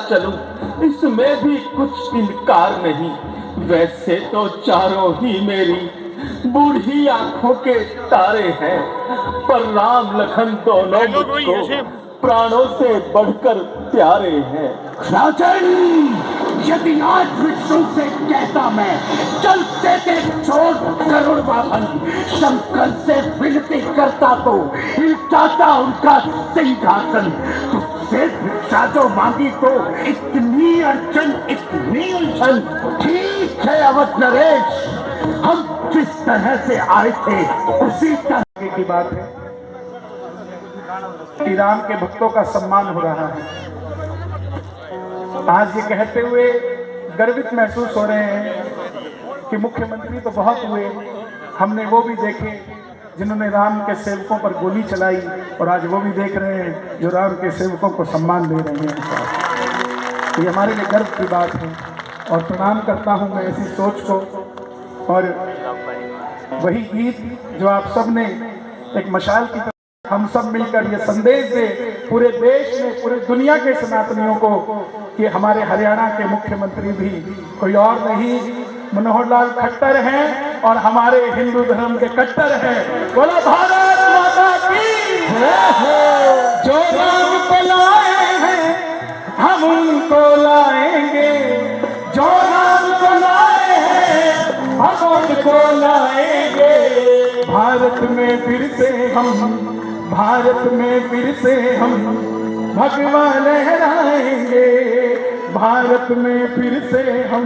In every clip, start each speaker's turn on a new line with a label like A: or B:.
A: चलूं, इसमें भी कुछ इनकार नहीं। वैसे तो चारों ही मेरी बूढ़ी आंखों के तारे हैं, पर राम लखन दोनों मुझको प्राणों से बढ़कर प्यारे हैं।
B: राजन, यदि आज विष्णु से कहता मैं, चलते थे छोड़ करुण वाहन, शंकर से विनती करता तो हिलता उनका सिंहासन। तुझसे भिक्षा जो मांगी तो इतनी अड़चन, इतनी उलझन। ठीक है अवध नरेश, हम जिस तरह से आए थे उसी तरह की बात है। श्री राम के भक्तों का सम्मान हो रहा है। आज ये कहते हुए गर्वित महसूस हो रहे हैं कि मुख्यमंत्री तो बहुत हुए, हमने वो भी देखे जिन्होंने राम के सेवकों पर गोली चलाई, और आज वो भी देख रहे हैं जो राम के सेवकों को सम्मान दे रहे हैं। ये हमारे लिए गर्व की बात है और प्रणाम करता हूँ मैं ऐसी सोच को। और वही गीत जो आप सब ने एक मशाल की तरह हम सब मिलकर ये संदेश दे पूरे देश में, पूरे दुनिया के सनातनियों को कि हमारे हरियाणा के मुख्यमंत्री भी कोई और नहीं, मनोहर लाल खट्टर हैं और हमारे हिंदू धर्म के कट्टर हैं। बोलो भारत माता की जय। जो राम को लाए हैं हम उनको लाएंगे, जो राम को लाए हैं हम उनको लाएंगे। भारत में फिर से हम, भारत में फिर से हम भगवान लहराएंगे, भारत में फिर से हम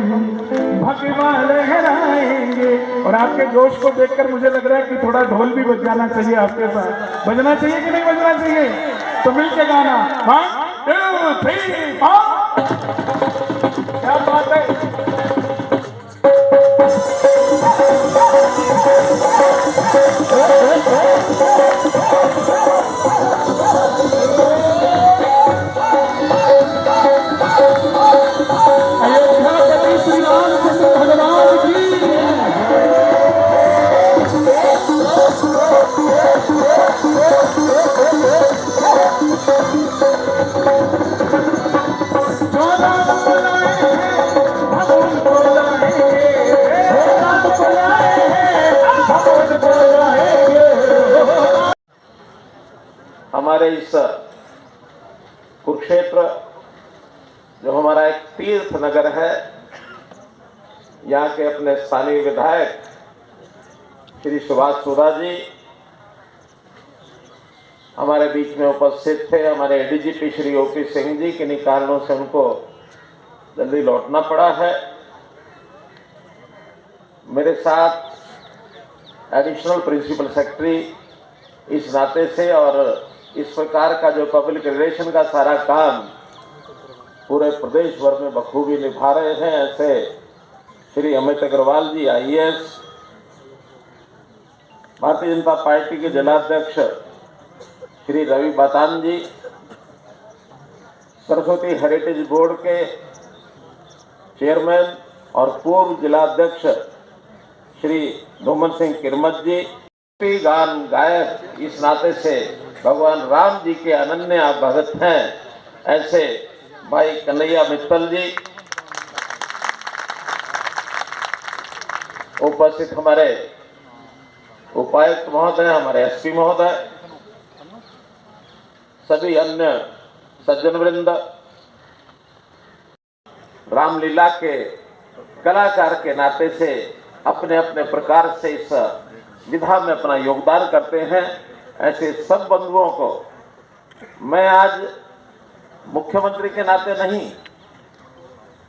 B: भगवान लहराएंगे। और आपके जोश को देखकर मुझे लग रहा है कि थोड़ा ढोल भी बजाना चाहिए आपके साथ। बजना चाहिए कि नहीं बजना चाहिए? तो मिलके गाना 1 2 3 4। क्या बात है।
C: हमारे इस कुरुक्षेत्र जो हमारा एक तीर्थ नगर है, यहाँ के अपने स्थानीय विधायक श्री सुभाष सूदा जी हमारे बीच में उपस्थित थे। हमारे एडीजीपी श्री ओपी सिंह जी किन्हीं कारणों से उनको जल्दी लौटना पड़ा है। मेरे साथ एडिशनल प्रिंसिपल सेक्रेटरी इस नाते से, और इस प्रकार का जो पब्लिक रिलेशन का सारा काम पूरे प्रदेश भर में बखूबी निभा रहे हैं, ऐसे श्री अमित अग्रवाल जी IAS, भारतीय जनता पार्टी के जिलाध्यक्ष श्री रवि बातान जी, सरस्वती हेरिटेज बोर्ड के चेयरमैन और पूर्व जिलाध्यक्ष श्री धूमन सिंह किरमत जी, गान गायक इस नाते से भगवान राम जी के अनन्य भगत हैं, ऐसे भाई कन्हैया मित्तल जी, उपस्थित हमारे उपायुक्त महोदय, हमारे SP महोदय, सभी अन्य सज्जन वृंद, रामलीला के कलाकार के नाते से अपने अपने प्रकार से इस विधा में अपना योगदान करते हैं, ऐसे सब बंधुओं को मैं आज मुख्यमंत्री के नाते नहीं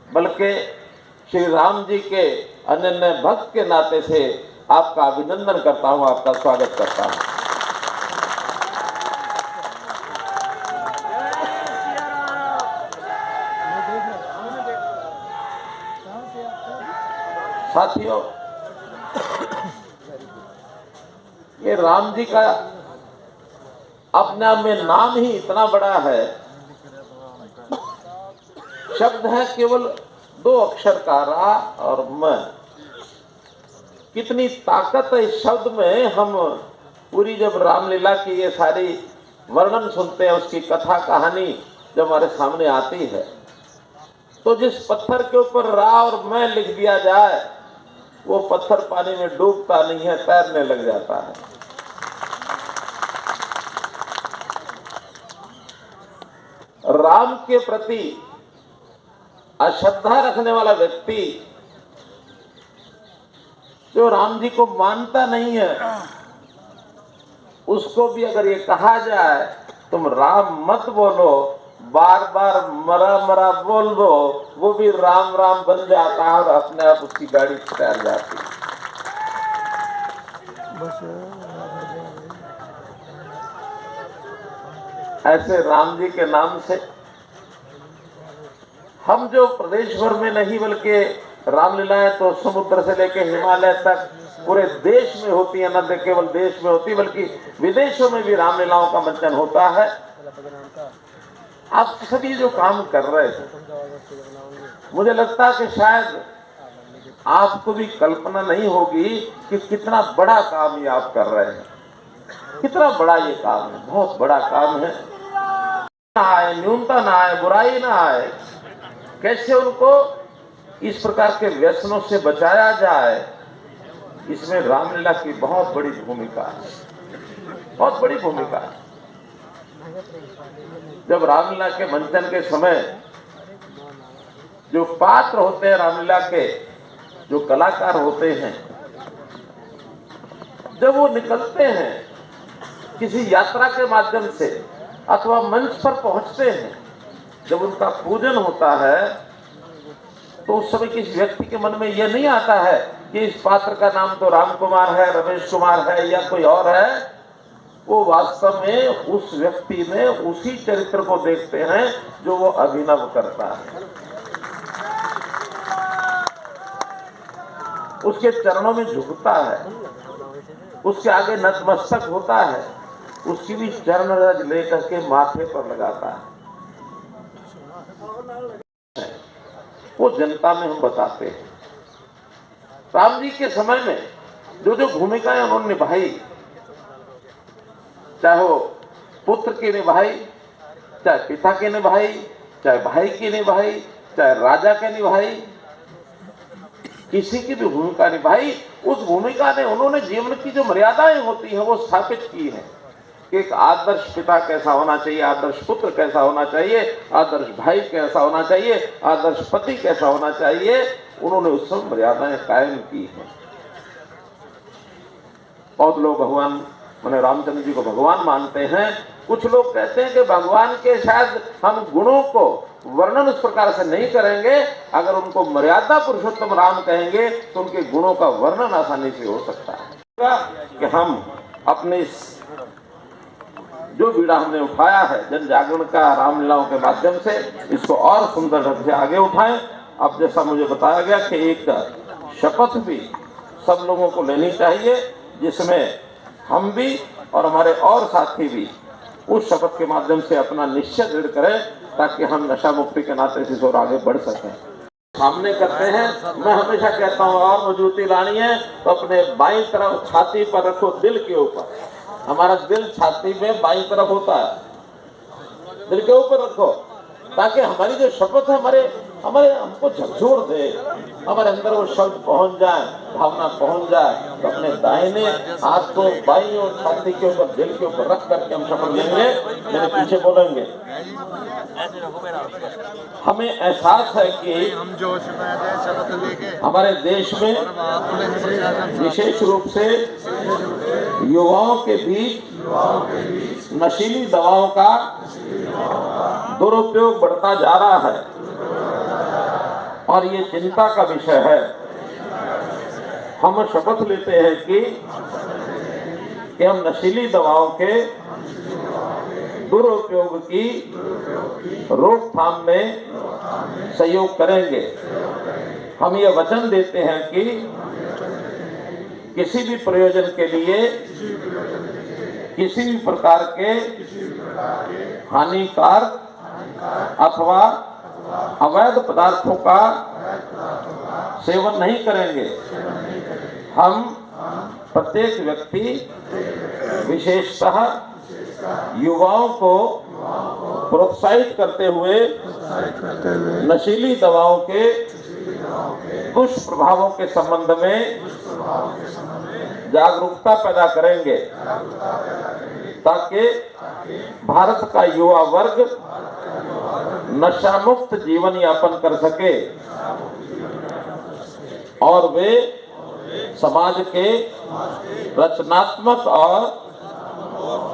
C: बल्कि श्री राम जी के अनन्य भक्त के नाते से आपका अभिनंदन करता हूं, आपका स्वागत करता हूं। साथियों, ये राम जी का अपने आप में नाम ही इतना बड़ा है, शब्द है केवल 2 अक्षर का रा और म। कितनी ताकत है इस शब्द में। हम पूरी जब रामलीला की ये सारी वर्णन सुनते हैं, उसकी कथा कहानी जब हमारे सामने आती है तो जिस पत्थर के ऊपर रा और मैं लिख दिया जाए वो पत्थर पानी में डूबता नहीं है, तैरने लग जाता है। राम के प्रति अश्रद्धा रखने वाला व्यक्ति जो राम जी को मानता नहीं है, उसको भी अगर ये कहा जाए तुम राम मत बोलो, बार बार मरा मरा बोल दो, वो भी राम राम बन जाता है और अपने आप उसकी गाड़ी तैर जाती है। ऐसे राम जी के नाम से हम जो प्रदेश भर में नहीं बल्कि रामलीलाएं तो समुद्र से लेकर हिमालय तक पूरे देश में होती है, न केवल देश में होती बल्कि विदेशों में भी रामलीलाओं का मंचन होता है। आप सभी जो काम कर रहे थे, मुझे लगता है कि शायद आपको भी कल्पना नहीं होगी कि कितना बड़ा काम ये आप कर रहे हैं, कितना बड़ा ये काम है, बहुत बड़ा काम है। ना आए, न्यूनता ना आए, बुराई ना आए, कैसे उनको इस प्रकार के व्यसनों से बचाया जाए, इसमें रामलीला की बहुत बड़ी भूमिका है, बहुत बड़ी भूमिका है। जब रामलीला के मंचन के समय जो पात्र होते हैं रामलीला के, जो कलाकार होते हैं, जब वो निकलते हैं किसी यात्रा के माध्यम से अथवा मंच पर पहुंचते हैं, जब उनका पूजन होता है तो उस समय किसी व्यक्ति के मन में यह नहीं आता है कि इस पात्र का नाम तो राम कुमार है, रमेश कुमार है या कोई और है। वो वास्तव में उस व्यक्ति में उसी चरित्र को देखते हैं जो वो अभिनव करता है, उसके चरणों में झुकता है, उसके आगे नतमस्तक होता है, उसकी भी चरण रज लेकर के माथे पर लगाता है। वो जनता में हम बताते हैं। राम जी के समय में जो जो भूमिकाएं उन्होंने निभाई, चाहे वो पुत्र की निभाई, चाहे पिता की निभाई, चाहे भाई की निभाई, चाहे राजा की निभाई, किसी की भी भूमिका निभाई, उस भूमिका ने उन्होंने जीवन की जो मर्यादाएं होती हैं वो स्थापित की है कि एक आदर्श पिता कैसा होना चाहिए, आदर्श पुत्र कैसा होना चाहिए, आदर्श भाई कैसा होना चाहिए, आदर्श पति कैसा होना चाहिए। उन्होंने उस सब मर्यादाएं कायम की हैं। बहुत लोग भगवान माने रामचंद्र जी को भगवान मानते हैं। कुछ लोग कहते हैं कि भगवान के शायद हम गुणों को वर्णन उस प्रकार से नहीं करेंगे, अगर उनको मर्यादा पुरुषोत्तम राम कहेंगे तो उनके गुणों का वर्णन आसानी से हो सकता है। कि हम अपने इस जो बीड़ा हमने उठाया है जन जागरण का रामलीलाओं के माध्यम से, इसको और सुंदर ढंग से आगे उठाएं। अब जैसा मुझे बताया गया कि एक शपथ भी सब लोगों को लेनी चाहिए, जिसमें हम भी और हमारे और साथी भी उस शपथ के माध्यम से अपना निश्चय दृढ़ करें ताकि हम नशा मुक्ति के नाते से और आगे बढ़ सकें। सामने करते हैं, मैं हमेशा कहता हूँ और मजबूती लानी है तो अपने बाईं तरफ छाती पर रखो, दिल के ऊपर। हमारा दिल छाती में बाईं तरफ होता है, दिल के ऊपर रखो ताकि हमारी जो शपथ है हमारे हमको झकझोर दे, हमारे अंदर वो शब्द पहुंच जाए, भावना पहुंच जाए। तो अपने दाहिने हाथ को बाईं और छाती के ऊपर, दिल के ऊपर रख करके हम शपथ लेंगे। मेरे पीछे बोलेंगे। हमें एहसास है कि हमारे देश में विशेष रूप से युवाओं के बीच नशीली दवाओं का दुरुपयोग बढ़ता जा रहा है और ये चिंता का विषय है। हम शपथ लेते हैं कि हम नशीली दवाओं के दुरुपयोग की रोकथाम में सहयोग करेंगे। हम ये वचन देते हैं कि किसी भी प्रयोजन के लिए किसी भी प्रकार के हानिकारक अथवा अवैध पदार्थों का सेवन नहीं करेंगे। हम प्रत्येक व्यक्ति विशेषतः युवाओं को प्रोत्साहित करते हुए नशीली दवाओं के दुष्प्रभावों के संबंध में जागरूकता पैदा करेंगे ताकि भारत का युवा वर्ग नशा मुक्त जीवन यापन कर सके और वे समाज के रचनात्मक और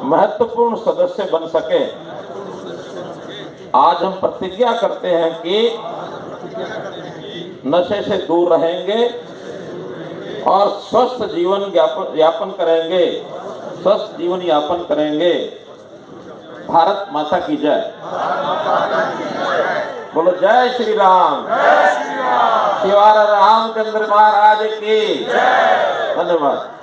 C: महत्वपूर्ण सदस्य बन सके। आज हम प्रतिज्ञा करते हैं कि नशे से दूर रहेंगे और स्वस्थ जीवन यापन करेंगे, स्वस्थ जीवन यापन करेंगे। भारत माता की जय। बोलो जय श्री राम। शिवारा रामचंद्र महाराज की धन्यवाद।